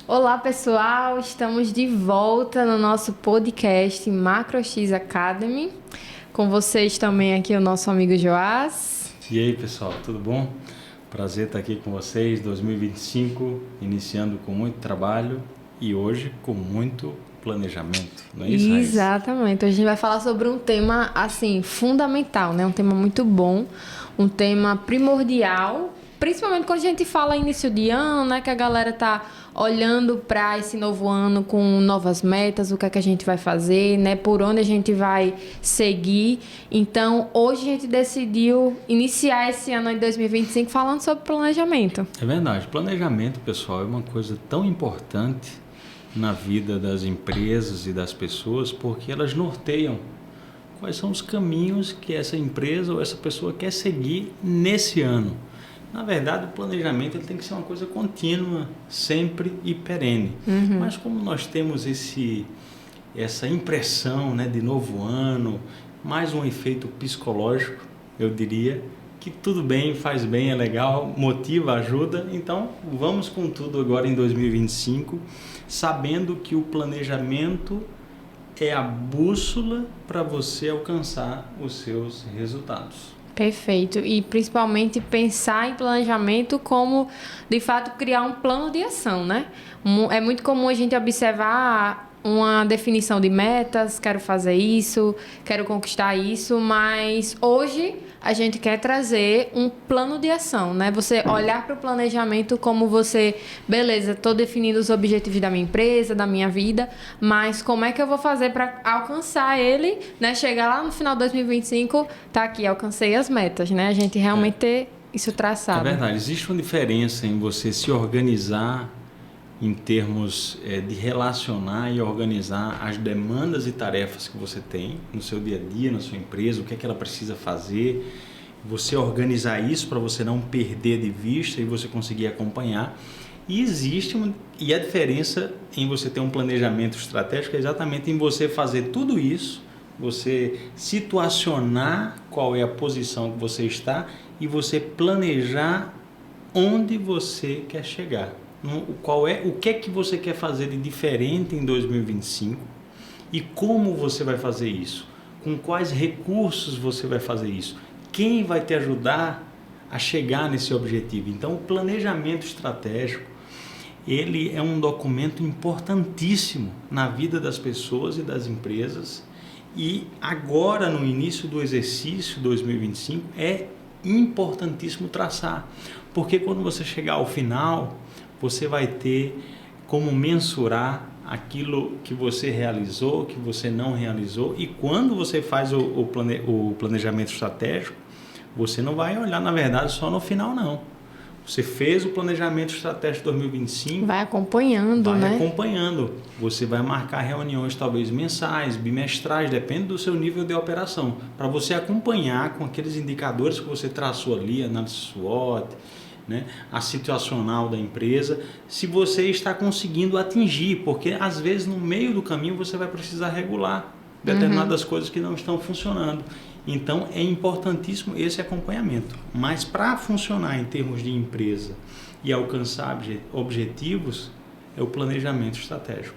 Olá pessoal, estamos de volta no nosso podcast Macro X Academy. Com vocês também aqui o nosso amigo Joás. E aí pessoal, tudo bom? Prazer estar aqui com vocês, 2025, iniciando com muito trabalho e hoje com muito planejamento, não é isso, Raíssa? Exatamente, hoje a gente vai falar sobre um tema assim, fundamental, né? Um tema muito bom, um tema primordial, principalmente quando a gente fala início de ano, né? Que a galera tá olhando para esse novo ano com novas metas, o que é que a gente vai fazer, né? Por onde a gente vai seguir. Então, hoje a gente decidiu iniciar esse ano de 2025 falando sobre planejamento. É verdade, planejamento, pessoal, é uma coisa tão importante na vida das empresas e das pessoas, porque elas norteiam quais são os caminhos que essa empresa ou essa pessoa quer seguir nesse ano. Na verdade, o planejamento ele tem que ser uma coisa contínua, sempre e perene. Mas como nós temos essa impressão, né, de novo ano, mais um efeito psicológico, eu diria, que tudo bem, faz bem, é legal, motiva, ajuda. Então, vamos com tudo agora em 2025, sabendo que o planejamento é a bússola para você alcançar os seus resultados. Perfeito. E principalmente pensar em planejamento como, de fato, criar um plano de ação, né? É muito comum a gente observar uma definição de metas, quero fazer isso, quero conquistar isso, mas hoje a gente quer trazer um plano de ação, né? Você olhar para o planejamento como você, beleza, estou definindo os objetivos da minha empresa, da minha vida, mas como é que eu vou fazer para alcançar ele, né? Chegar lá no final de 2025, tá aqui, alcancei as metas, né? A gente realmente ter isso traçado. É verdade, existe uma diferença em você se organizar em termos de relacionar e organizar as demandas e tarefas que você tem no seu dia a dia, na sua empresa, o que é que ela precisa fazer, você organizar isso para você não perder de vista e você conseguir acompanhar. E a diferença em você ter um planejamento estratégico é exatamente em você fazer tudo isso, você situacionar qual é a posição que você está e você planejar onde você quer chegar. O que é que você quer fazer de diferente em 2025 e como você vai fazer isso, com quais recursos você vai fazer isso, quem vai te ajudar a chegar nesse objetivo. Então, o planejamento estratégico ele é um documento importantíssimo na vida das pessoas e das empresas, e agora no início do exercício 2025 é importantíssimo traçar, porque quando você chegar ao final você vai ter como mensurar aquilo que você realizou, que você não realizou. E quando você faz o planejamento estratégico, você não vai olhar, na verdade, só no final, não. Você fez o planejamento estratégico 2025. Vai acompanhando, né? Vai acompanhando. Você vai marcar reuniões, talvez mensais, bimestrais, depende do seu nível de operação, para você acompanhar com aqueles indicadores que você traçou ali, análise SWOT, né, a situacional da empresa, se você está conseguindo atingir, porque às vezes no meio do caminho você vai precisar regular determinadas coisas que não estão funcionando. Então é importantíssimo esse acompanhamento, mas para funcionar em termos de empresa e alcançar objetivos é o planejamento estratégico.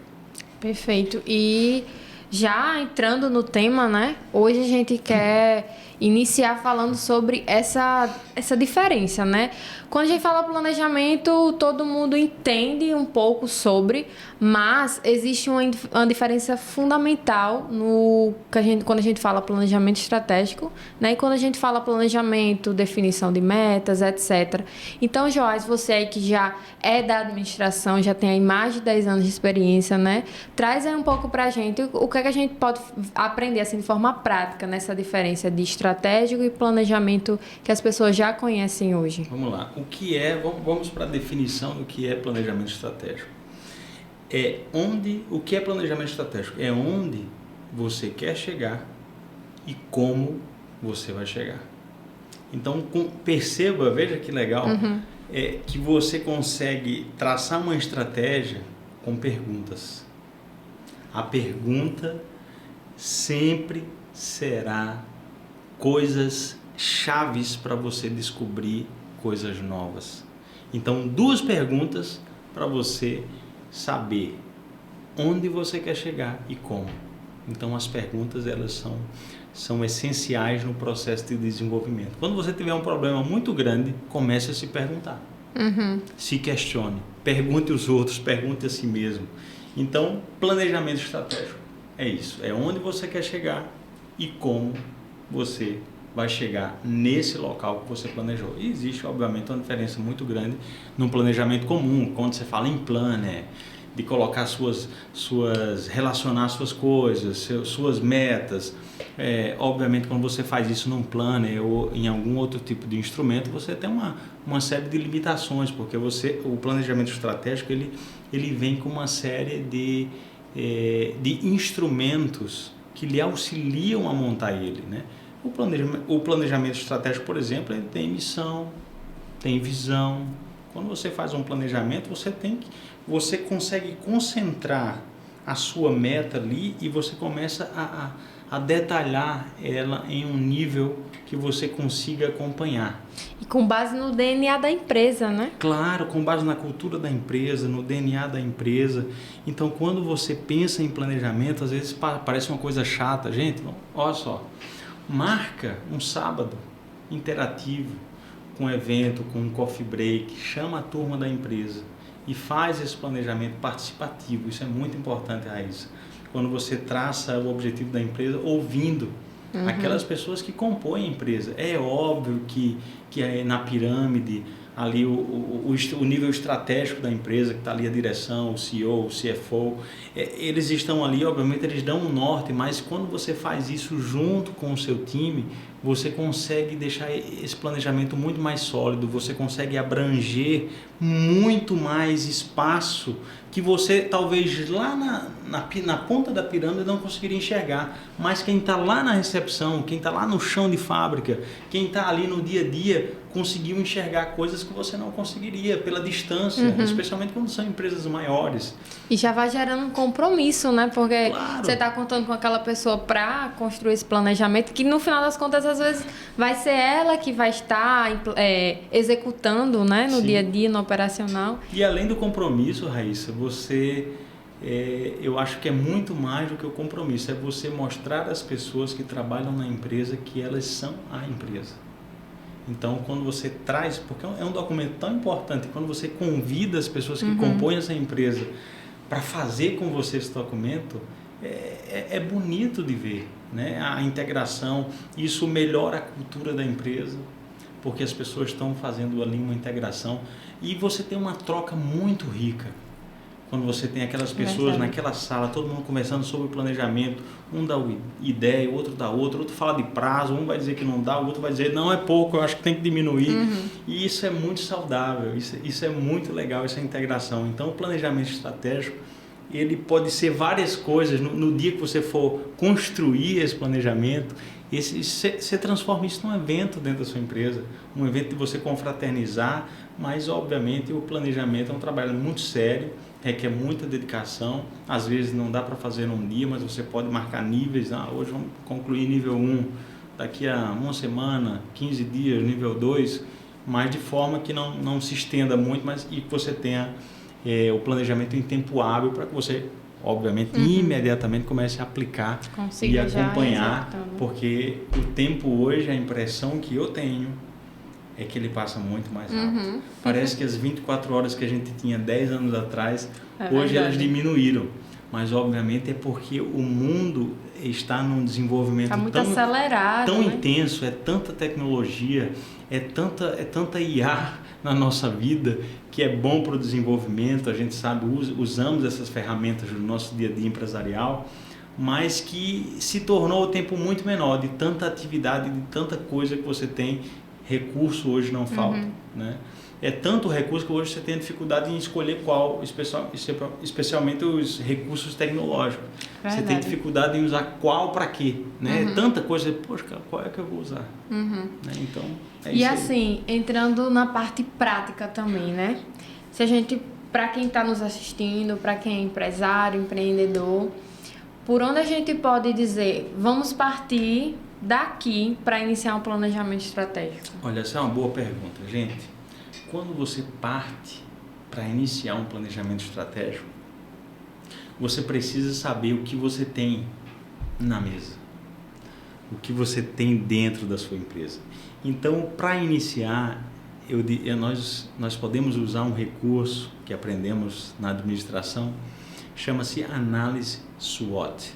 Perfeito. E já entrando no tema, né? Hoje a gente quer iniciar falando sobre essa diferença, né? Quando a gente fala planejamento, todo mundo entende um pouco sobre, mas existe uma diferença fundamental no quando a gente fala planejamento estratégico, né? E quando a gente fala planejamento, definição de metas, etc. Então, Joás, você aí que já é da administração, já tem aí mais de 10 anos de experiência, né? Traz aí um pouco pra gente o que é que a gente pode aprender assim de forma prática nessa diferença de estratégico e planejamento que as pessoas já conhecem hoje. Vamos lá. Vamos para a definição do que é planejamento estratégico. O que é planejamento estratégico? É onde você quer chegar e como você vai chegar. Então, perceba, veja que legal, que você consegue traçar uma estratégia com perguntas. A pergunta sempre será coisas chaves para você descobrir coisas novas. Então, 2 perguntas para você saber onde você quer chegar e como. Então as perguntas elas são essenciais no processo de desenvolvimento. Quando você tiver um problema muito grande, comece a se perguntar. Se questione, pergunte os outros, pergunte a si mesmo. Então, planejamento estratégico é isso, é onde você quer chegar e como você vai chegar nesse local que você planejou. E existe, obviamente, uma diferença muito grande no planejamento comum, quando você fala em planner, de colocar relacionar suas coisas, suas metas. Obviamente, quando você faz isso num planner ou em algum outro tipo de instrumento, você tem uma série de limitações, porque o planejamento estratégico ele vem com uma série de instrumentos que lhe auxiliam a montar ele, né? O planejamento estratégico, por exemplo, ele tem missão, tem visão. Quando você faz um planejamento, você consegue concentrar a sua meta ali e você começa a detalhar ela em um nível que você consiga acompanhar. E com base no DNA da empresa, né? Claro, com base na cultura da empresa, no DNA da empresa. Então, quando você pensa em planejamento, às vezes parece uma coisa chata. Gente, olha só, marca um sábado interativo, com um evento, com um coffee break, chama a turma da empresa e faz esse planejamento participativo. Isso é muito importante, Raíssa. Quando você traça o objetivo da empresa ouvindo aquelas pessoas que compõem a empresa. É óbvio que na pirâmide, ali o nível estratégico da empresa, que está ali a direção, o CEO, o CFO, eles estão ali, obviamente eles dão um norte, mas quando você faz isso junto com o seu time, você consegue deixar esse planejamento muito mais sólido, você consegue abranger muito mais espaço que você talvez lá na ponta da pirâmide não conseguiria enxergar, mas quem está lá na recepção, quem está lá no chão de fábrica, quem está ali no dia a dia, conseguiu enxergar coisas que você não conseguiria pela distância, especialmente quando são empresas maiores. E já vai gerando um compromisso, né? Porque claro, você está contando com aquela pessoa para construir esse planejamento, que no final das contas, às vezes, vai ser ela que vai estar executando, né? No dia a dia, no operacional. E além do compromisso, Raíssa, eu acho que é muito mais do que o compromisso, é você mostrar às pessoas que trabalham na empresa que elas são a empresa. Então, quando você traz, porque é um documento tão importante, quando você convida as pessoas que compõem essa empresa para fazer com você esse documento, é bonito de ver, né? A integração, isso melhora a cultura da empresa, porque as pessoas estão fazendo ali uma integração e você tem uma troca muito rica. Quando você tem aquelas pessoas naquela sala, todo mundo conversando sobre o planejamento, um dá ideia, o outro dá outra, o outro fala de prazo, um vai dizer que não dá, o outro vai dizer não, é pouco, eu acho que tem que diminuir. E isso é muito saudável, isso é muito legal, essa integração. Então, o planejamento estratégico, ele pode ser várias coisas. No dia que você for construir esse planejamento, você transforma isso num evento dentro da sua empresa, um evento de você confraternizar, mas, obviamente, o planejamento é um trabalho muito sério, requer muita dedicação, às vezes não dá para fazer num dia, mas você pode marcar níveis, hoje vamos concluir nível 1, daqui a uma semana, 15 dias, nível 2, mas de forma que não se estenda muito, mas e que você tenha o planejamento em tempo hábil para que você, obviamente, imediatamente comece a aplicar e acompanhar, porque o tempo hoje, a impressão que eu tenho é que ele passa muito mais rápido. Parece que as 24 horas que a gente tinha 10 anos atrás, hoje elas diminuíram. Mas, obviamente, é porque o mundo está num desenvolvimento tão intenso, é tanta tecnologia, é tanta IA na nossa vida, que é bom para o desenvolvimento, a gente sabe, usamos essas ferramentas no nosso dia a dia empresarial, mas que se tornou o tempo muito menor, de tanta atividade, de tanta coisa que você tem. Recurso hoje não falta, né? É tanto recurso que hoje você tem dificuldade em escolher qual, especialmente os recursos tecnológicos. Verdade. Você tem dificuldade em usar qual para quê, né? É tanta coisa, poxa, qual é que eu vou usar? Né? Então, é e isso assim, aí. Entrando na parte prática também, né? Se a gente, para quem está nos assistindo, para quem é empresário, empreendedor, por onde a gente pode dizer, vamos partir daqui para iniciar um planejamento estratégico? Olha, essa é uma boa pergunta, gente. Quando você parte para iniciar um planejamento estratégico, você precisa saber o que você tem na mesa, o que você tem dentro da sua empresa. Então, para iniciar, nós podemos usar um recurso que aprendemos na administração, chama-se análise SWOT.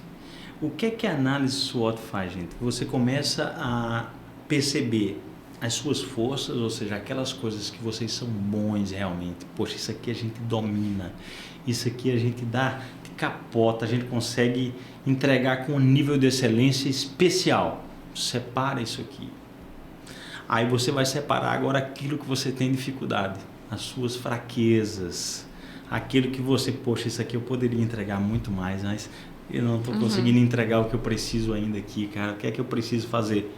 O que a análise SWOT faz, gente? Você começa a perceber as suas forças, ou seja, aquelas coisas que vocês são bons realmente. Poxa, isso aqui a gente domina, isso aqui a gente dá de capota, a gente consegue entregar com um nível de excelência especial. Separa isso aqui. Aí você vai separar agora aquilo que você tem dificuldade, as suas fraquezas, aquilo que você, poxa, isso aqui eu poderia entregar muito mais, mas eu não estou conseguindo entregar o que eu preciso ainda aqui, cara. O que é que eu preciso fazer?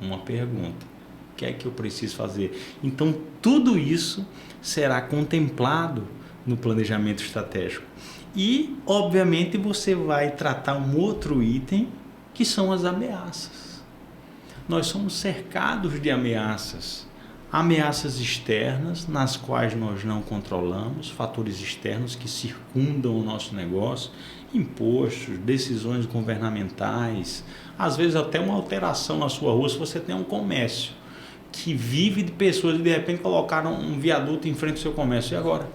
Uma pergunta. O que é que eu preciso fazer? Então, tudo isso será contemplado no planejamento estratégico. E, obviamente, você vai tratar um outro item, que são as ameaças. Nós somos cercados de ameaças. Ameaças externas, nas quais nós não controlamos, fatores externos que circundam o nosso negócio, impostos, decisões governamentais, às vezes até uma alteração na sua rua, se você tem um comércio que vive de pessoas e de repente colocaram um viaduto em frente ao seu comércio, e agora?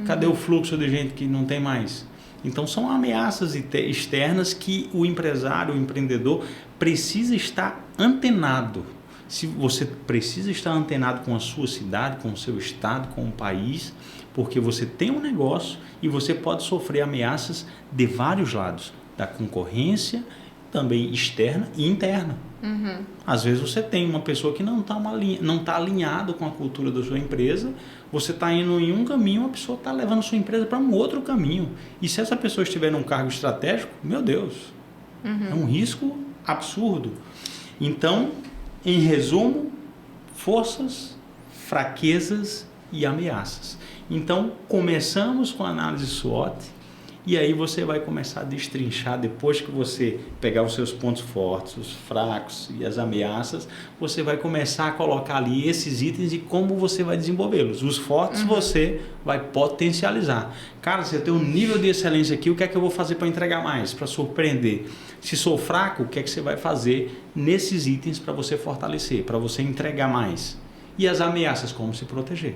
Cadê o fluxo de gente que não tem mais? Então são ameaças externas que o empresário, o empreendedor precisa estar antenado. Se você precisa estar antenado com a sua cidade, com o seu estado, com o país, porque você tem um negócio e você pode sofrer ameaças de vários lados, da concorrência, também externa e interna. Às vezes você tem uma pessoa que não está alinhado com a cultura da sua empresa, você está indo em um caminho, a pessoa está levando a sua empresa para um outro caminho. E se essa pessoa estiver num cargo estratégico, meu Deus, é um risco absurdo. Então, em resumo, forças, fraquezas e ameaças. Então, começamos com a análise SWOT e aí você vai começar a destrinchar, depois que você pegar os seus pontos fortes, os fracos e as ameaças, você vai começar a colocar ali esses itens e como você vai desenvolvê-los. Os fortes você vai potencializar. Cara, se eu tenho um nível de excelência aqui, o que é que eu vou fazer para entregar mais, para surpreender? Se sou fraco, o que é que você vai fazer nesses itens para você fortalecer, para você entregar mais? E as ameaças, como se proteger?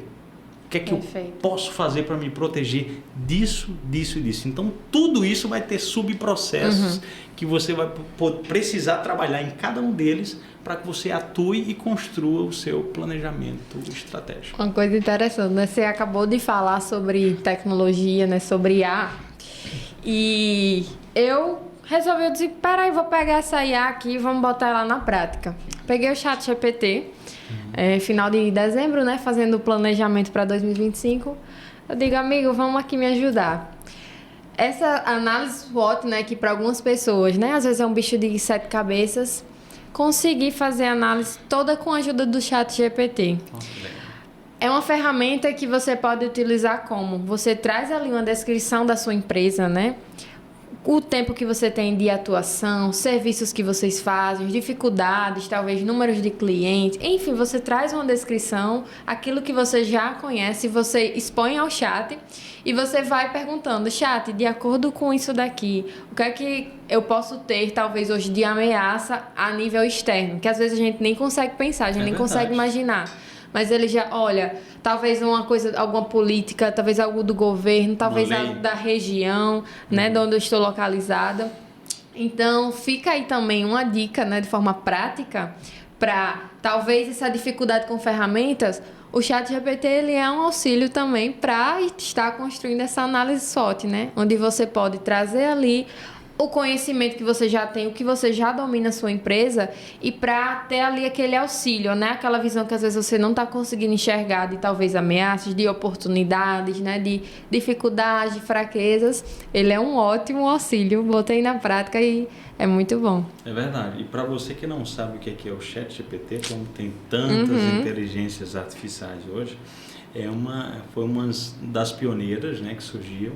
O que é que eu posso fazer para me proteger disso, disso e disso? Então, tudo isso vai ter subprocessos que você vai precisar trabalhar em cada um deles para que você atue e construa o seu planejamento estratégico. Uma coisa interessante, né? Você acabou de falar sobre tecnologia, né? Sobre IA. E eu resolvi dizer, peraí, vou pegar essa IA aqui e vamos botar ela na prática. Peguei o ChatGPT, final de dezembro, né? Fazendo o planejamento para 2025. Eu digo, amigo, vamos aqui me ajudar. Essa análise SWOT, né? Que para algumas pessoas, né? Às vezes é um bicho de 7 cabeças. Consegui fazer a análise toda com a ajuda do ChatGPT. É uma ferramenta que você pode utilizar como? Você traz ali uma descrição da sua empresa, né? O tempo que você tem de atuação, serviços que vocês fazem, dificuldades, talvez números de clientes, enfim, você traz uma descrição, aquilo que você já conhece, você expõe ao chat e você vai perguntando, chat, de acordo com isso daqui, o que é que eu posso ter, talvez hoje, de ameaça a nível externo, que às vezes a gente nem consegue pensar, a gente nem consegue imaginar. Mas ele já, olha, talvez uma coisa, alguma política, talvez algo do governo, talvez algo da região, né, de onde eu estou localizada. Então, fica aí também uma dica, né, de forma prática, para talvez essa dificuldade com ferramentas, o ChatGPT ele é um auxílio também para estar construindo essa análise SWOT, né, onde você pode trazer ali o conhecimento que você já tem, o que você já domina na sua empresa e para ter ali aquele auxílio, né? Aquela visão que às vezes você não está conseguindo enxergar de talvez ameaças, de oportunidades, né? De dificuldades, de fraquezas. Ele é um ótimo auxílio. Botei na prática e é muito bom. É verdade. E para você que não sabe o que é o ChatGPT, como tem tantas inteligências artificiais hoje, foi uma das pioneiras, né, que surgiu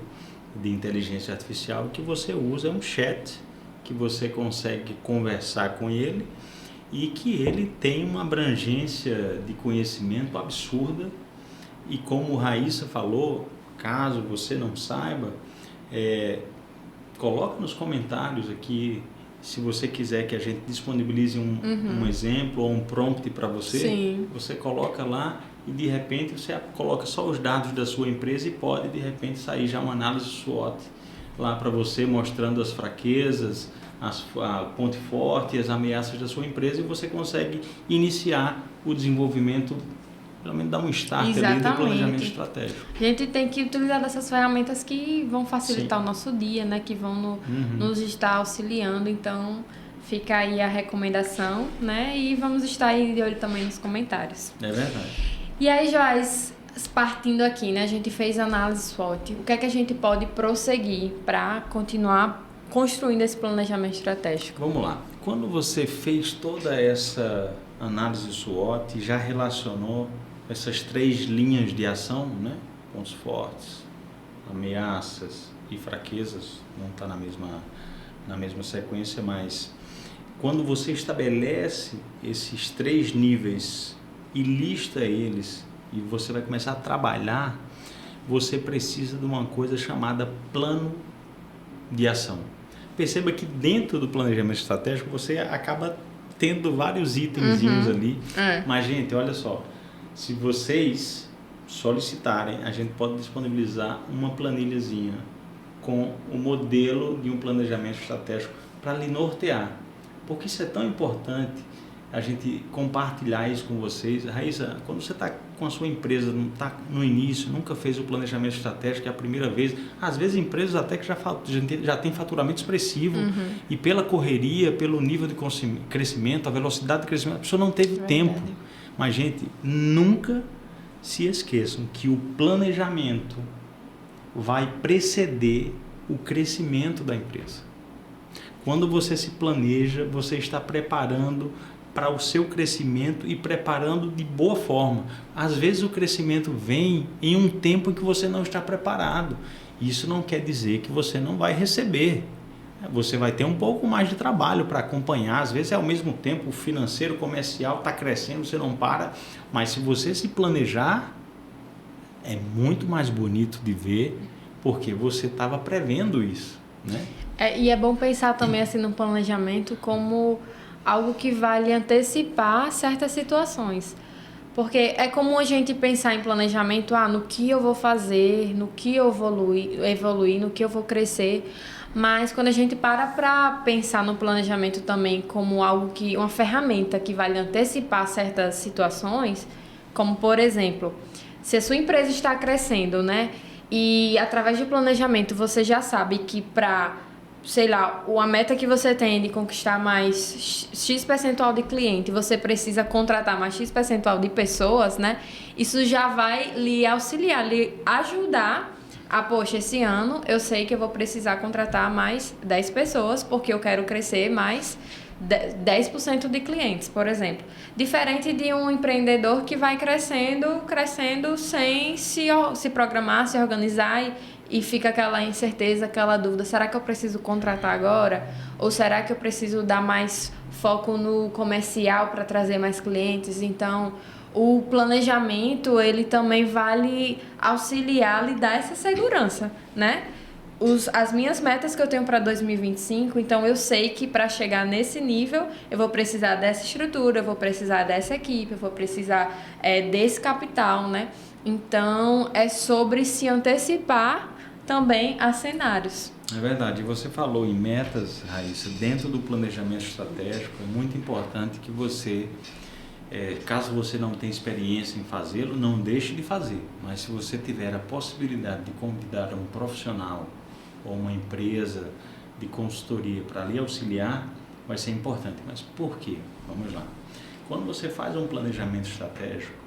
de inteligência artificial, que você usa um chat, que você consegue conversar com ele e que ele tem uma abrangência de conhecimento absurda. E como Raíssa falou, caso você não saiba, Coloca nos comentários aqui, se você quiser que a gente disponibilize um exemplo ou um prompt para você, Sim. você coloca lá e de repente você coloca só os dados da sua empresa e pode de repente sair já uma análise SWOT lá para você, mostrando as fraquezas, a ponto forte e as ameaças da sua empresa, e você consegue iniciar o desenvolvimento, pelo menos dar um start ali do planejamento estratégico. A gente tem que utilizar dessas ferramentas que vão facilitar o nosso dia, né? Que vão nos estar auxiliando. Então, fica aí a recomendação, né? E vamos estar aí de olho também nos comentários. É verdade. E aí, Joás, partindo aqui, né? A gente fez análise SWOT. O que é que a gente pode prosseguir para continuar construindo esse planejamento estratégico? Vamos lá. Quando você fez toda essa análise SWOT, já relacionou essas 3 linhas de ação, né? Pontos fortes, ameaças e fraquezas, não está na mesma sequência, mas quando você estabelece esses 3 níveis e lista eles, e você vai começar a trabalhar, você precisa de uma coisa chamada plano de ação. Perceba que dentro do planejamento estratégico você acaba tendo vários itenzinhos ali, mas gente, olha só, se vocês solicitarem, a gente pode disponibilizar uma planilhazinha com o modelo de um planejamento estratégico para lhe nortear, porque isso é tão importante a gente compartilhar isso com vocês. Raíssa, quando você está com a sua empresa, não está no início, nunca fez o planejamento estratégico, é a primeira vez, às vezes empresas até que já tem faturamento expressivo, e pela correria, pelo nível de crescimento, a velocidade de crescimento, a pessoa não teve tempo. Mas, gente, nunca se esqueçam que o planejamento vai preceder o crescimento da empresa. Quando você se planeja, você está preparando para o seu crescimento e preparando de boa forma. Às vezes o crescimento vem em um tempo em que você não está preparado. Isso não quer dizer que você não vai receber. Você vai ter um pouco mais de trabalho para acompanhar. Às vezes é ao mesmo tempo o financeiro, o comercial está crescendo, você não para. Mas se você se planejar, é muito mais bonito de ver, porque você estava prevendo isso, né? E é bom pensar também assim no planejamento como algo que vai antecipar certas situações. Porque é comum a gente pensar em planejamento, no que eu vou fazer, no que eu evoluir, no que eu vou crescer. Mas quando a gente para pensar no planejamento também como algo uma ferramenta que vai antecipar certas situações, como por exemplo, se a sua empresa está crescendo, né? E através de planejamento você já sabe que sei lá, a meta que você tem de conquistar mais X% de cliente, você precisa contratar mais X% de pessoas, né? Isso já vai lhe auxiliar, lhe ajudar poxa, esse ano eu sei que eu vou precisar contratar mais 10 pessoas porque eu quero crescer mais 10% de clientes, por exemplo. Diferente de um empreendedor que vai crescendo sem se programar, se organizar e fica aquela incerteza, aquela dúvida, será que eu preciso contratar agora? Ou será que eu preciso dar mais foco no comercial para trazer mais clientes? Então, o planejamento, ele também vai lhe auxiliar, lhe dar essa segurança, né? As minhas metas que eu tenho para 2025, então eu sei que para chegar nesse nível, eu vou precisar dessa estrutura, eu vou precisar dessa equipe, eu vou precisar desse capital, né? Então, é sobre se antecipar também a cenários. É verdade. Você falou em metas, Raíssa, dentro do planejamento estratégico, é muito importante que você, caso você não tenha experiência em fazê-lo, não deixe de fazer. Mas se você tiver a possibilidade de convidar um profissional ou uma empresa de consultoria para lhe auxiliar, vai ser importante. Mas por quê? Vamos lá. Quando você faz um planejamento estratégico,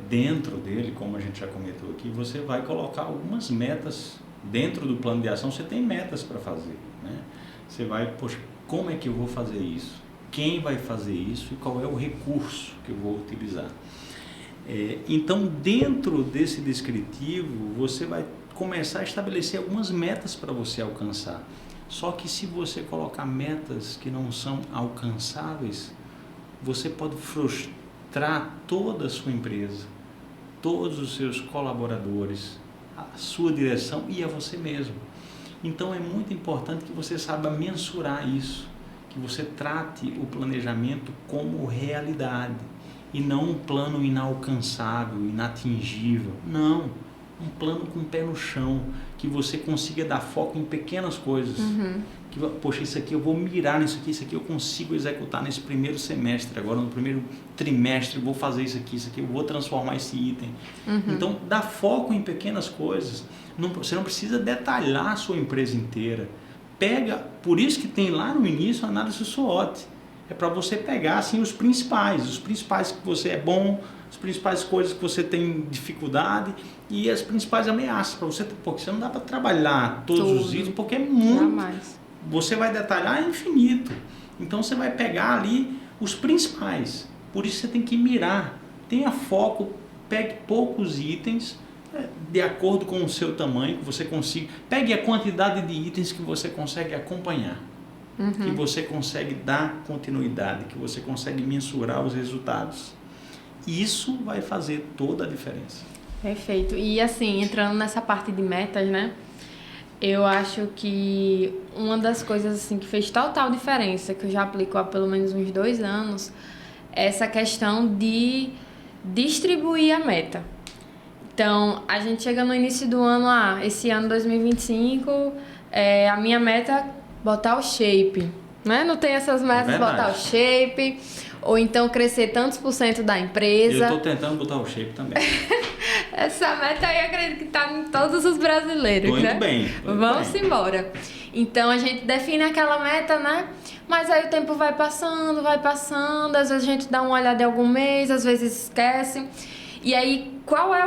dentro dele, como a gente já comentou aqui, você vai colocar algumas metas dentro do plano de ação. Você tem metas para fazer, né? Você vai, poxa, como é que eu vou fazer isso? Quem vai fazer isso e qual é o recurso que eu vou utilizar? Então, dentro desse descritivo, você vai começar a estabelecer algumas metas para você alcançar. Só que se você colocar metas que não são alcançáveis, você pode frustrar toda a sua empresa, todos os seus colaboradores, a sua direção e a você mesmo. Então é muito importante que você saiba mensurar isso, que você trate o planejamento como realidade e não um plano inalcançável, inatingível. Não, um plano com o pé no chão, que você consiga dar foco em pequenas coisas. Que, poxa, isso aqui eu vou mirar nisso aqui, isso aqui eu consigo executar nesse primeiro semestre, agora no primeiro trimestre eu vou fazer isso aqui eu vou transformar esse item. Então, dá foco em pequenas coisas. Você não precisa detalhar a sua empresa inteira. Por isso que tem lá no início a análise SWOT. É para você pegar assim, os principais que você é bom, as principais coisas que você tem dificuldade e as principais ameaças para você, porque você não dá para trabalhar todos os itens, porque é muito. Jamais. Você vai detalhar infinito. Então você vai pegar ali os principais. Por isso você tem que mirar. Tenha foco, pegue poucos itens de acordo com o seu tamanho, que você consiga. Pegue a quantidade de itens que você consegue acompanhar. Que você consegue dar continuidade, que você consegue mensurar os resultados. Isso vai fazer toda a diferença. Perfeito. E assim, entrando nessa parte de metas, né? Eu acho que uma das coisas assim, que fez total diferença, que eu já aplico há pelo menos uns 2 anos, é essa questão de distribuir a meta. Então, a gente chega no início do ano, esse ano 2025, a minha meta é botar o shape, né? Não tem essas metas, botar o shape, ou então crescer tantos % da empresa. Eu estou tentando botar o shape também. Essa meta aí eu acredito que está em todos os brasileiros, tô indo né? Bem. Vamos embora. Então, a gente define aquela meta, né? Mas aí o tempo vai passando, às vezes a gente dá uma olhada em algum mês, às vezes esquece. E aí, qual é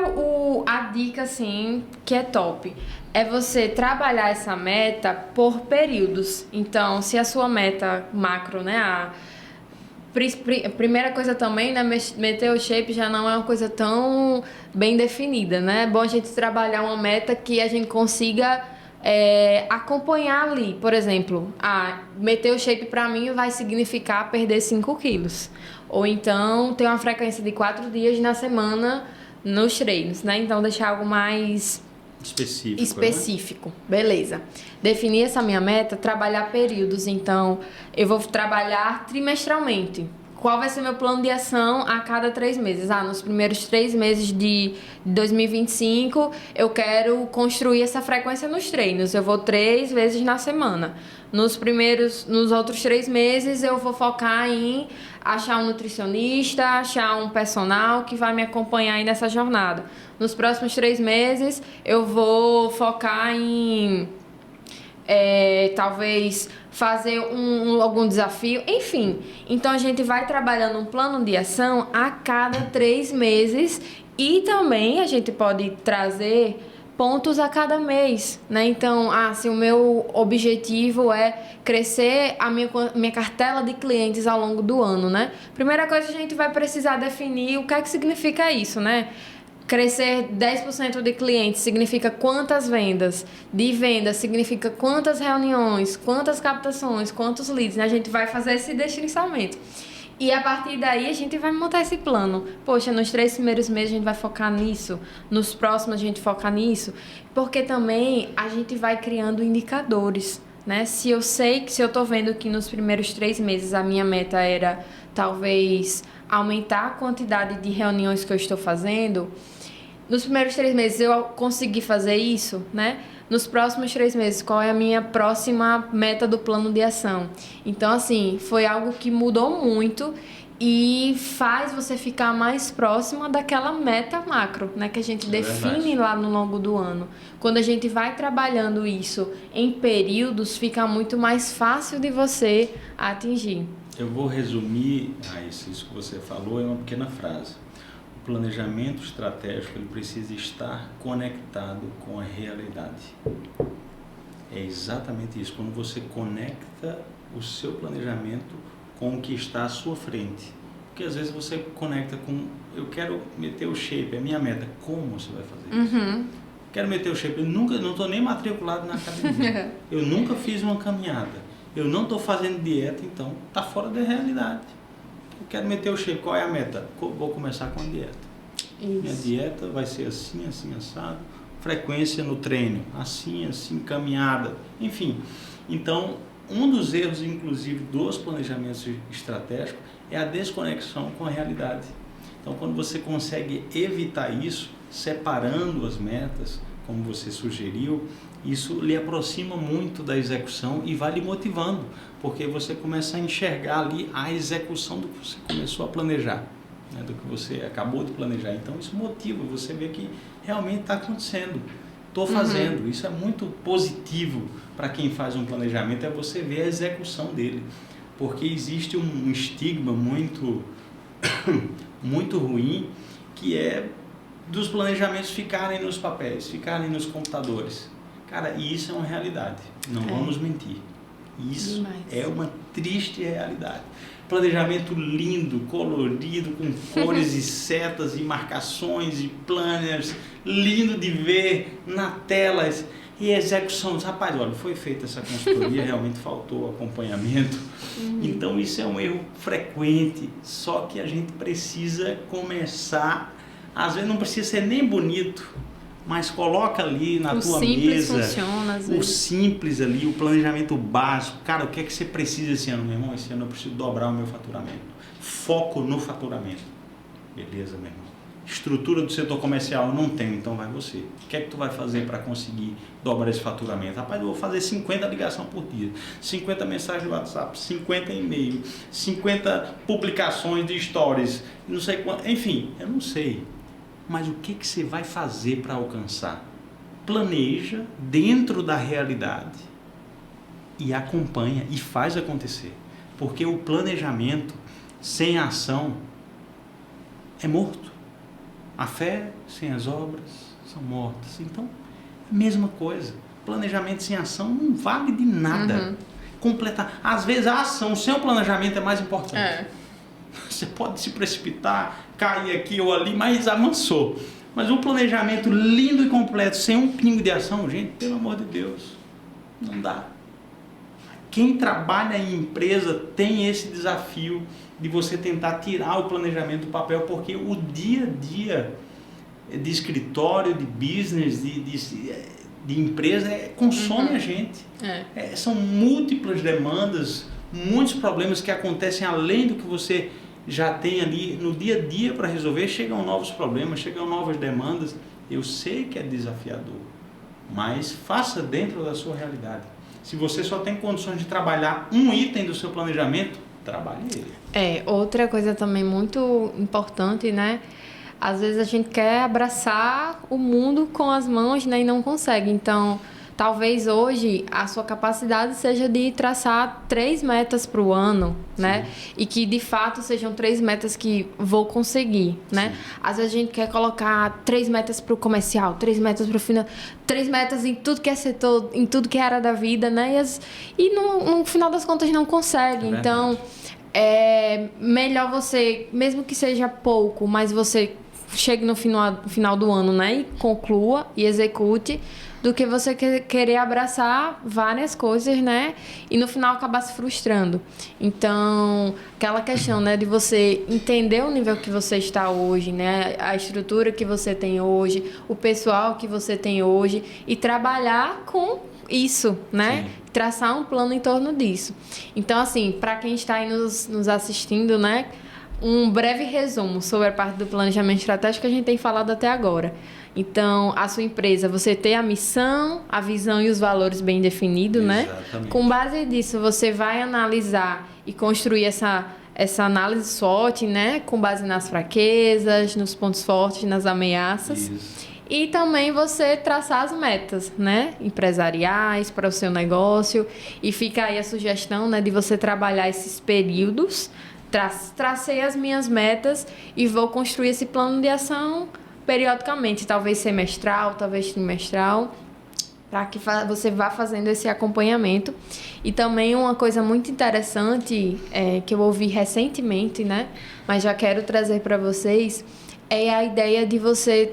a dica, assim, que é top? É você trabalhar essa meta por períodos. Então, se a sua meta macro, né? A primeira coisa também, né? Meter o shape já não é uma coisa tão bem definida, né? É bom a gente trabalhar uma meta que a gente consiga acompanhar ali. Por exemplo, meter o shape para mim vai significar perder 5 quilos. Ou então ter uma frequência de 4 dias na semana nos treinos, né? Então deixar algo mais específico. Né? Beleza. Definir essa minha meta, trabalhar períodos. Então, eu vou trabalhar trimestralmente. Qual vai ser meu plano de ação a cada 3 meses? Nos primeiros 3 meses de 2025, eu quero construir essa frequência nos treinos. Eu vou 3 vezes na semana. Nos outros 3 meses, eu vou focar em achar um nutricionista, achar um personal que vai me acompanhar aí nessa jornada. Nos próximos 3 meses, eu vou focar em talvez fazer algum desafio, enfim. Então a gente vai trabalhando um plano de ação a cada 3 meses e também a gente pode trazer pontos a cada mês, né? Então, se o meu objetivo é crescer a minha cartela de clientes ao longo do ano, né? Primeira coisa, a gente vai precisar definir o que é que significa isso, né? Crescer 10% de clientes significa quantas vendas? De vendas significa quantas reuniões, quantas captações, quantos leads, né? A gente vai fazer esse destrinçamento. E a partir daí a gente vai montar esse plano. Poxa, nos 3 primeiros meses a gente vai focar nisso, nos próximos a gente foca nisso, porque também a gente vai criando indicadores, né? Se eu tô vendo que nos primeiros 3 meses a minha meta era talvez aumentar a quantidade de reuniões que eu estou fazendo, nos primeiros 3 meses eu consegui fazer isso, né? Nos próximos 3 meses, qual é a minha próxima meta do plano de ação? Então, assim, foi algo que mudou muito e faz você ficar mais próxima daquela meta macro, né? Que a gente define lá no longo do ano. Quando a gente vai trabalhando isso em períodos, fica muito mais fácil de você atingir. Eu vou resumir isso que você falou em uma pequena frase. O planejamento estratégico ele precisa estar conectado com a realidade. É exatamente isso. Quando você conecta o seu planejamento com o que está à sua frente. Porque às vezes você conecta com, eu quero meter o shape, é a minha meta. Como você vai fazer isso? Quero meter o shape, eu não estou nem matriculado na academia. Eu nunca fiz uma caminhada. Eu não estou fazendo dieta, então está fora da realidade. Eu quero meter o shape, qual é a meta? Vou começar com a dieta. Isso. Minha dieta vai ser assim, assim, assado. frequência no treino, assim, caminhada, enfim. Então, um dos erros, inclusive, dos planejamentos estratégicos é a desconexão com a realidade. Então, quando você consegue evitar isso, separando as metas, como você sugeriu, isso lhe aproxima muito da execução e vai lhe motivando, porque você começa a enxergar ali a execução do que você começou a planejar, né, do que você acabou de planejar. Então, isso motiva, você vê que realmente está acontecendo, estou fazendo. Isso é muito positivo para quem faz um planejamento, é você ver a execução dele, porque existe um estigma muito, muito ruim, que é dos planejamentos ficarem nos papéis, ficarem nos computadores. Cara, e isso é uma realidade, não vamos mentir. Isso é uma triste realidade. Planejamento lindo, colorido, com cores e setas e marcações e planners, lindo de ver na tela. E execução, rapaz, olha, foi feita essa consultoria, realmente faltou acompanhamento. Então isso é um erro frequente, só que a gente precisa começar, às vezes não precisa ser nem bonito, mas coloca ali na tua mesa, funciona, o simples ali, o planejamento básico. Cara, o que é que você precisa esse ano, meu irmão? Esse ano eu preciso dobrar o meu faturamento. Foco no faturamento. Beleza, meu irmão. Estrutura do setor comercial eu não tenho, então vai você. O que é que tu vai fazer para conseguir dobrar esse faturamento? Rapaz, eu vou fazer 50 ligações por dia, 50 mensagens de WhatsApp, 50 e-mail, 50 publicações de stories, não sei quanto, enfim, eu não sei. Mas o que você vai fazer para alcançar? Planeja dentro da realidade e acompanha e faz acontecer. Porque o planejamento sem ação é morto. A fé sem as obras são mortas. Então, é a mesma coisa. Planejamento sem ação não vale de nada. Completar. Às vezes a ação sem o planejamento é mais importante. Você pode se precipitar, cair aqui ou ali, mas avançou. Mas um planejamento lindo e completo, sem um pingo de ação, gente, pelo amor de Deus, não dá. Quem trabalha em empresa tem esse desafio de você tentar tirar o planejamento do papel, porque o dia a dia de escritório, de business, de empresa, consome a gente. São múltiplas demandas, muitos problemas que acontecem além do que você já tem ali no dia a dia para resolver. Chegam novos problemas, chegam novas demandas. Eu sei que é desafiador, mas faça dentro da sua realidade. Se você só tem condições de trabalhar um item do seu planejamento, trabalhe ele. Outra coisa também muito importante, né? Às vezes a gente quer abraçar o mundo com as mãos, né, e não consegue. Então, talvez hoje a sua capacidade seja de traçar 3 metas para o ano, né? E que de fato sejam 3 metas que vou conseguir, né? Às vezes a gente quer colocar 3 metas para o comercial, 3 metas para o final, 3 metas em tudo que é setor, em tudo que é área da vida, né? E no final das contas não consegue. Então, é melhor você, mesmo que seja pouco, mas você chegue no final do ano, né? E conclua e execute, do que você querer abraçar várias coisas, né? E no final acabar se frustrando. Então, aquela questão, né? De você entender o nível que você está hoje, né? A estrutura que você tem hoje, o pessoal que você tem hoje e trabalhar com isso, né? Traçar um plano em torno disso. Então, assim, para quem está aí nos assistindo, né? Um breve resumo sobre a parte do planejamento estratégico que a gente tem falado até agora. Então, a sua empresa, você ter a missão, a visão e os valores bem definidos, né? Com base nisso, você vai analisar e construir essa análise SWOT, né? Com base nas fraquezas, nos pontos fortes, nas ameaças. E também você traçar as metas, né? Empresariais para o seu negócio. E fica aí a sugestão, né? De você trabalhar esses períodos. Tracei as minhas metas e vou construir esse plano de ação periodicamente, talvez semestral, talvez trimestral, para que você vá fazendo esse acompanhamento. E também uma coisa muito interessante que eu ouvi recentemente, né? Mas já quero trazer para vocês, é a ideia de você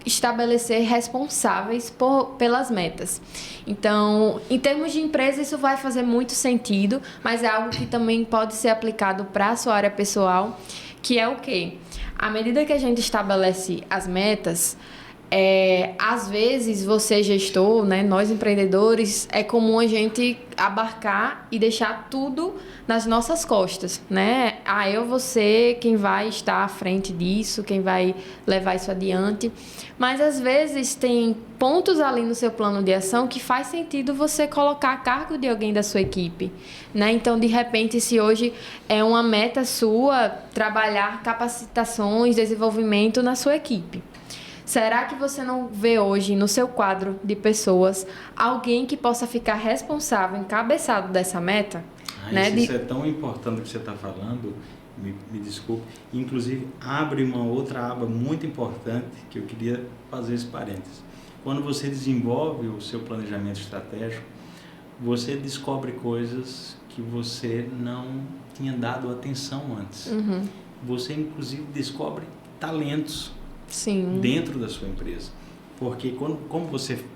estabelecer responsáveis pelas metas. Então, em termos de empresa, isso vai fazer muito sentido, mas é algo que também pode ser aplicado para a sua área pessoal, que é o quê? À medida que a gente estabelece as metas, Às vezes, você gestor, né, nós empreendedores, é comum a gente abarcar e deixar tudo nas nossas costas, né? Eu vou ser quem vai estar à frente disso, quem vai levar isso adiante. Mas, às vezes, tem pontos ali no seu plano de ação que faz sentido você colocar a cargo de alguém da sua equipe, né? Então, de repente, se hoje é uma meta sua trabalhar capacitações, desenvolvimento na sua equipe, será que você não vê hoje no seu quadro de pessoas alguém que possa ficar responsável, encabeçado dessa meta? Né? Isso é tão importante o que você está falando, me desculpe. Inclusive, abre uma outra aba muito importante que eu queria fazer esse parênteses. Quando você desenvolve o seu planejamento estratégico, você descobre coisas que você não tinha dado atenção antes. Uhum. Você, inclusive, descobre talentos. Sim. Dentro da sua empresa, porque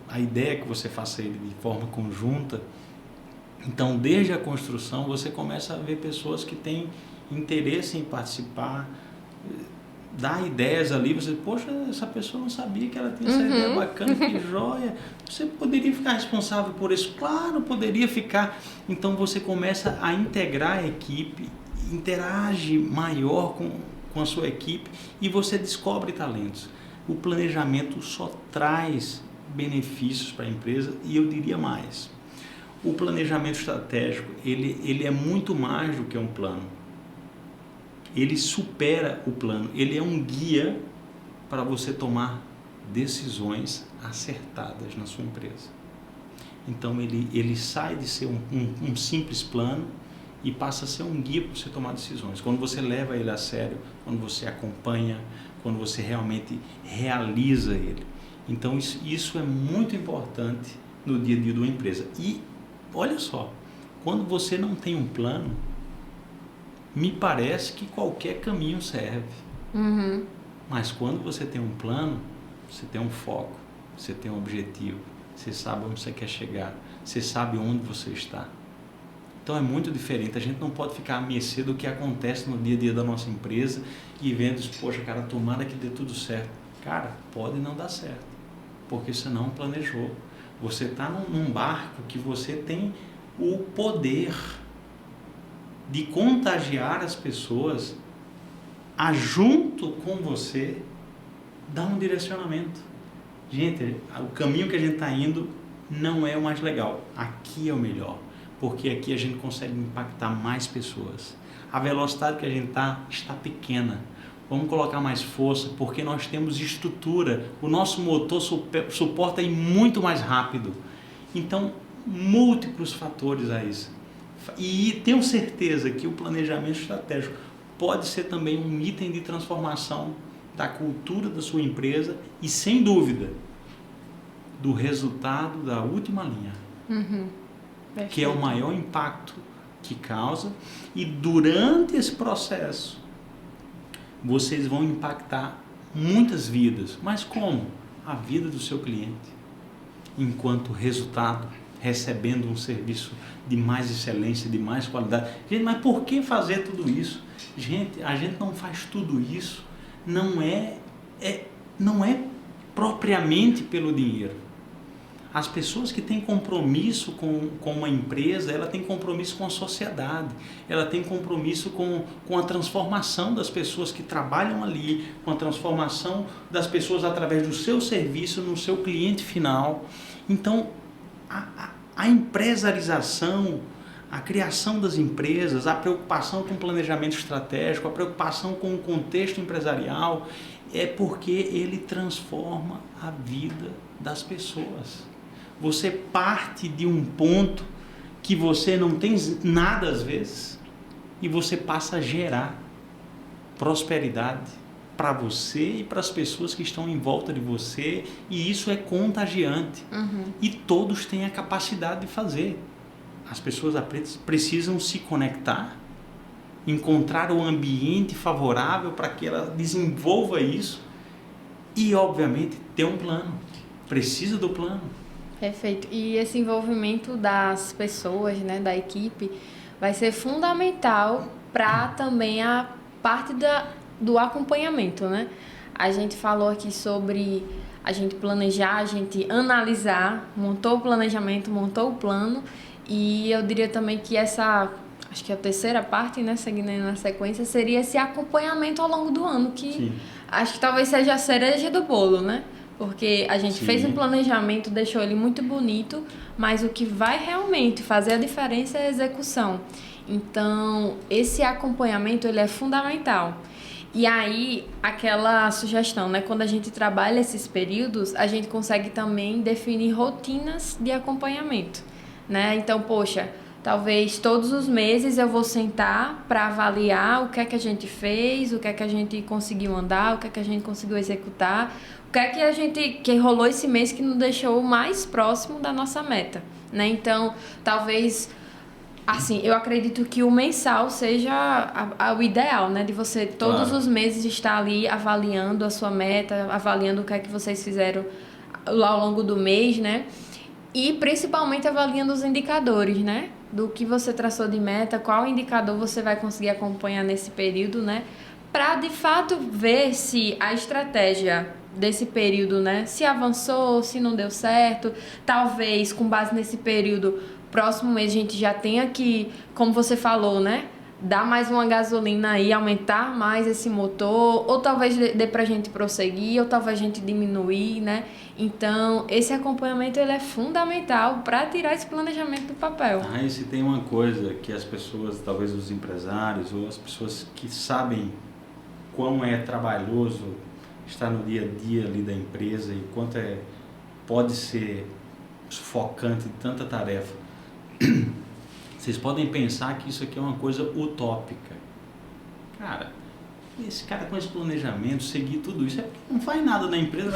a ideia é que você faça ele de forma conjunta, então desde a construção você começa a ver pessoas que têm interesse em participar, dar ideias ali, você, poxa, essa pessoa não sabia que ela tinha essa ideia bacana, que joia, você poderia ficar responsável por isso? Claro, poderia ficar. Então você começa a integrar a equipe, interage maior com a sua equipe e você descobre talentos. O planejamento só traz benefícios para a empresa e eu diria mais. O planejamento estratégico, ele é muito mais do que um plano. Ele supera o plano, ele é um guia para você tomar decisões acertadas na sua empresa. Então ele sai de ser um simples plano e passa a ser um guia para você tomar decisões. Quando você leva ele a sério, quando você acompanha, quando você realmente realiza ele. Então isso é muito importante no dia a dia de uma empresa. E olha só, quando você não tem um plano, me parece que qualquer caminho serve. Uhum. Mas quando você tem um plano, você tem um foco, você tem um objetivo, você sabe onde você quer chegar, você sabe onde você está. Então é muito diferente, a gente não pode ficar à mercê do que acontece no dia a dia da nossa empresa e vendo, poxa, cara, tomara que dê tudo certo. Cara, pode não dar certo, porque você não planejou. Você está num barco que você tem o poder de contagiar as pessoas a junto com você dar um direcionamento. Gente, o caminho que a gente está indo não é o mais legal, aqui é o melhor. Porque aqui a gente consegue impactar mais pessoas. A velocidade que a gente está pequena. Vamos colocar mais força, porque nós temos estrutura. O nosso motor suporta ir muito mais rápido. Então, múltiplos fatores a isso. E tenho certeza que o planejamento estratégico pode ser também um item de transformação da cultura da sua empresa e, sem dúvida, do resultado da última linha. Uhum. Que é o maior impacto que causa, e durante esse processo vocês vão impactar muitas vidas. Mas como? A vida do seu cliente, enquanto resultado, recebendo um serviço de mais excelência, de mais qualidade. Gente, mas por que fazer tudo isso? Gente, a gente não faz tudo isso, não é propriamente pelo dinheiro. As pessoas que têm compromisso com uma empresa, ela tem compromisso com a sociedade, ela tem compromisso com a transformação das pessoas que trabalham ali, com a transformação das pessoas através do seu serviço no seu cliente final. Então, a empresarização, a criação das empresas, a preocupação com o planejamento estratégico, a preocupação com o contexto empresarial, é porque ele transforma a vida das pessoas. Você parte de um ponto que você não tem nada às vezes e você passa a gerar prosperidade para você e para as pessoas que estão em volta de você, e isso é contagiante. Uhum. E todos têm a capacidade de fazer. As pessoas precisam se conectar, encontrar um ambiente favorável para que ela desenvolva isso e, obviamente, ter um plano. Precisa do plano. Perfeito. E esse envolvimento das pessoas, né, da equipe, vai ser fundamental para também a parte do acompanhamento, né? A gente falou aqui sobre a gente planejar, a gente analisar, montou o planejamento, montou o plano, e eu diria também que essa, acho que a terceira parte, né, seguindo aí na sequência, seria esse acompanhamento ao longo do ano, que Sim. acho que talvez seja a cereja do bolo, né? Porque a gente Sim. fez um planejamento, deixou ele muito bonito, mas o que vai realmente fazer a diferença é a execução. Então, esse acompanhamento, ele é fundamental. E aí, aquela sugestão, né? Quando a gente trabalha esses períodos, a gente consegue também definir rotinas de acompanhamento, né? Então, poxa, talvez todos os meses eu vou sentar para avaliar o que é que a gente fez, o que é que a gente conseguiu andar, o que é que a gente conseguiu executar, o que é que a gente que rolou esse mês que nos deixou mais próximo da nossa meta, né? Então, talvez assim, eu acredito que o mensal seja o ideal, né? De você todos os meses estar ali avaliando a sua meta, avaliando o que é que vocês fizeram ao longo do mês, né? E principalmente avaliando os indicadores, né? Do que você traçou de meta, qual indicador você vai conseguir acompanhar nesse período, né? Para de fato ver se a estratégia desse período, né? Se avançou, se não deu certo. Talvez, com base nesse período, próximo mês a gente já tenha que, como você falou, né? Dar mais uma gasolina aí, aumentar mais esse motor, ou talvez dê pra gente prosseguir, ou talvez a gente diminuir, né? Então, esse acompanhamento ele é fundamental para tirar esse planejamento do papel. E se tem uma coisa que as pessoas, talvez os empresários, ou as pessoas que sabem quão é trabalhoso estar no dia a dia ali da empresa e quanto pode ser sufocante de tanta tarefa, vocês podem pensar que isso aqui é uma coisa utópica. Cara, esse cara com esse planejamento, seguir tudo isso, não faz nada na empresa,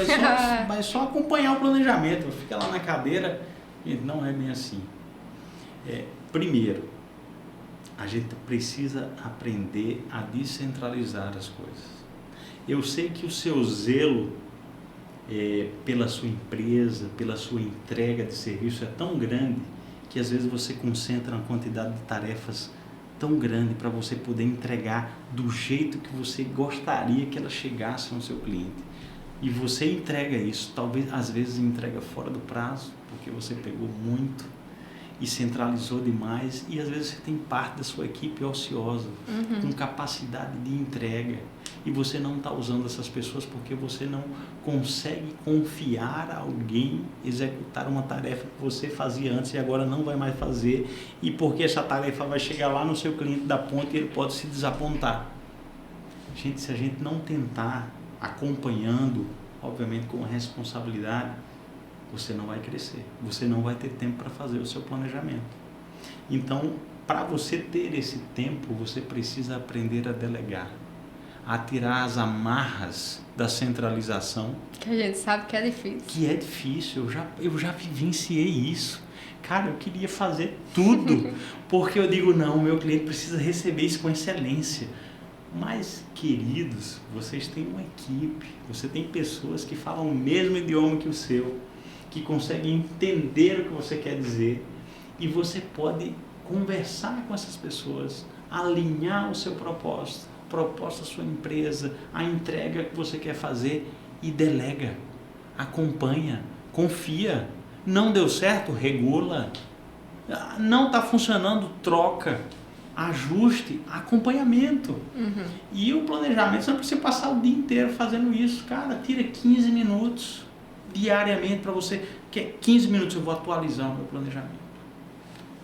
vai só acompanhar o planejamento, fica lá na cadeira. E não é bem assim. Primeiro, a gente precisa aprender a descentralizar as coisas. Eu sei que o seu zelo pela sua empresa, pela sua entrega de serviço é tão grande que às vezes você concentra uma quantidade de tarefas tão grande para você poder entregar do jeito que você gostaria que ela chegasse no seu cliente. E você entrega isso, talvez às vezes entrega fora do prazo, porque você pegou muito e centralizou demais, e às vezes você tem parte da sua equipe ociosa, com capacidade de entrega, e você não está usando essas pessoas porque você não consegue confiar a alguém executar uma tarefa que você fazia antes e agora não vai mais fazer, e porque essa tarefa vai chegar lá no seu cliente da ponta e ele pode se desapontar. Gente, se a gente não tentar acompanhando, obviamente com responsabilidade, você não vai crescer, você não vai ter tempo para fazer o seu planejamento. Então, para você ter esse tempo, você precisa aprender a delegar, a tirar as amarras da centralização. Que a gente sabe que é difícil. Que é difícil, eu já vivenciei isso. Cara, eu queria fazer tudo, porque eu digo, não, o meu cliente precisa receber isso com excelência. Mas, queridos, vocês têm uma equipe, você tem pessoas que falam o mesmo idioma que o seu, que conseguem entender o que você quer dizer, e você pode conversar com essas pessoas, alinhar o seu propósito da sua empresa, a entrega que você quer fazer, e delega, acompanha, confia. Não deu certo? Regula. Não está funcionando? Troca. Ajuste, acompanhamento. E o planejamento, você não precisa passar o dia inteiro fazendo isso. Cara, tira 15 minutos diariamente para você. 15 minutos eu vou atualizar o meu planejamento.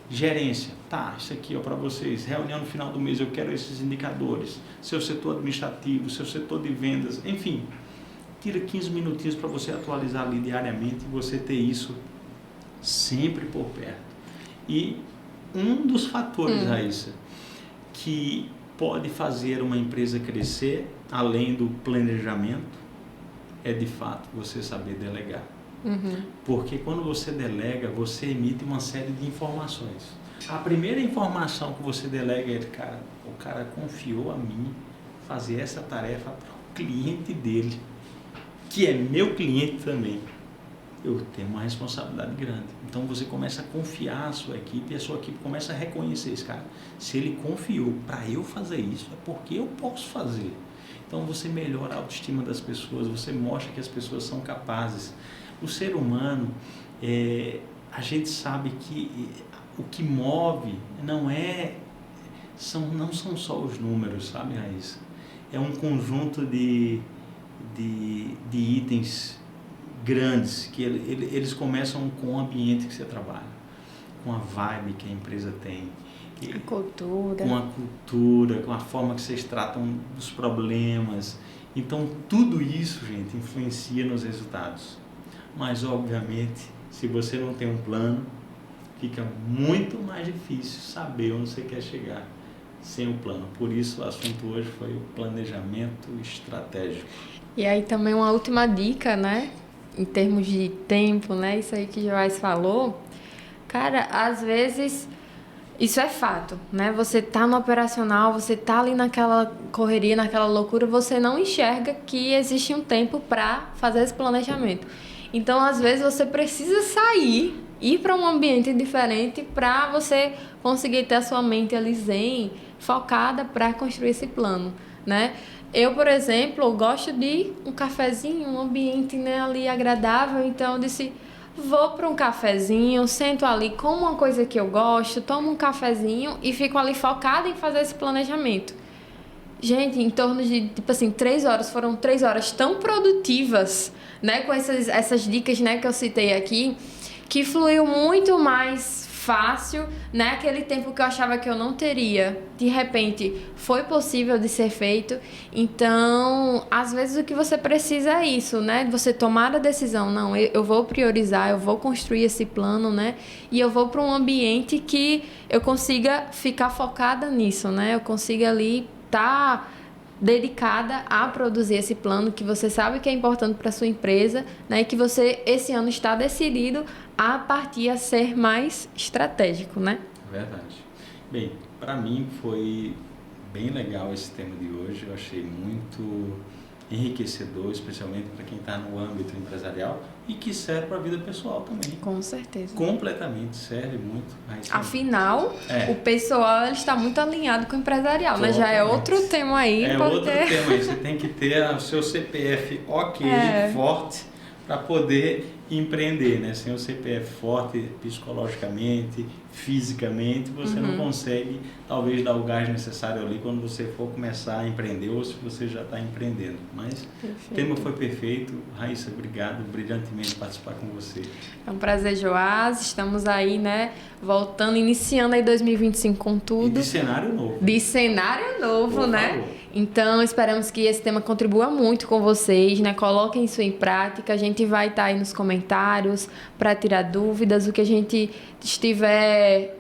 Gerência, tá, isso aqui para vocês. Reunião no final do mês, eu quero esses indicadores. Seu setor administrativo, seu setor de vendas, enfim. Tira 15 minutinhos para você atualizar ali diariamente e você ter isso sempre por perto. E um dos fatores, Raíssa, que pode fazer uma empresa crescer, além do planejamento, é de fato você saber delegar. Porque quando você delega, você emite uma série de informações. A primeira informação que você delega é, cara, o cara confiou a mim fazer essa tarefa para o cliente dele, que é meu cliente também. Eu tenho uma responsabilidade grande. Então você começa a confiar a sua equipe, e a sua equipe começa a reconhecer esse cara. Se ele confiou para eu fazer isso, é porque eu posso fazer. Então você melhora a autoestima das pessoas, você mostra que as pessoas são capazes. O ser humano, a gente sabe que o que move não são só os números, sabe, Raíssa? É um conjunto de itens grandes, que eles começam com o ambiente que você trabalha, com a vibe que a empresa tem, a cultura. com a cultura, com a forma que vocês tratam dos problemas. Então, tudo isso, gente, influencia nos resultados. Mas, obviamente, se você não tem um plano, fica muito mais difícil saber onde você quer chegar sem o plano. Por isso, o assunto hoje foi o planejamento estratégico. E aí também uma última dica, né? Em termos de tempo, né? Isso aí que o Joás falou. Cara, às vezes, isso é fato, né? Você tá no operacional, você tá ali naquela correria, naquela loucura, você não enxerga que existe um tempo para fazer esse planejamento. Então, às vezes, você precisa sair, ir para um ambiente diferente para você conseguir ter a sua mente ali zen, focada para construir esse plano, né? Eu, por exemplo, gosto de um cafezinho, um ambiente, né, ali agradável, então eu disse, vou para um cafezinho, sento ali com uma coisa que eu gosto, tomo um cafezinho e fico ali focada em fazer esse planejamento. Gente, em torno de, 3 horas, foram 3 horas tão produtivas, né, com essas dicas, né, que eu citei aqui, que fluiu muito mais fácil, né? Aquele tempo que eu achava que eu não teria, de repente foi possível de ser feito. Então, às vezes o que você precisa é isso, né? Você tomar a decisão, não, eu vou priorizar, eu vou construir esse plano, né? E eu vou para um ambiente que eu consiga ficar focada nisso, né? Eu consiga ali estar dedicada a produzir esse plano que você sabe que é importante para sua empresa, né? E que você esse ano está decidido a partir a ser mais estratégico, né? Verdade. Bem, para mim foi bem legal esse tema de hoje. Eu achei muito enriquecedor, especialmente para quem está no âmbito empresarial e que serve para a vida pessoal também. Com certeza. Completamente, serve muito. Afinal, o pessoal ele está muito alinhado com o empresarial, né? Já é outro tema aí. Outro tema aí. Você tem que ter o seu CPF forte para poder empreender, né? Sem o CPF forte psicologicamente, fisicamente, você não consegue talvez dar o gás necessário ali quando você for começar a empreender ou se você já está empreendendo. Mas o tema foi perfeito. Raíssa, obrigado, brilhantemente participar com você. É um prazer, Joás. Estamos aí, né? Voltando, iniciando aí 2025 com tudo. E de cenário novo. De cenário novo, né? Então, esperamos que esse tema contribua muito com vocês, né? Coloquem isso em prática. A gente vai estar aí nos comentários para tirar dúvidas, o que a gente estiver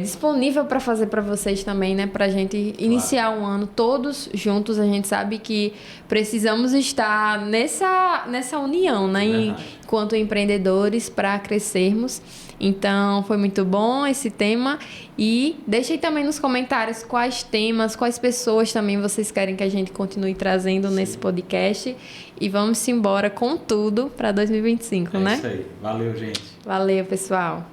disponível para fazer para vocês também, né? Para a gente iniciar um ano todos juntos. A gente sabe que precisamos estar nessa união, né? Enquanto empreendedores para crescermos. Então, foi muito bom esse tema. E deixem também nos comentários quais temas, quais pessoas também vocês querem que a gente continue trazendo nesse podcast. E vamos embora com tudo para 2025, né? É isso aí. Valeu, gente. Valeu, pessoal.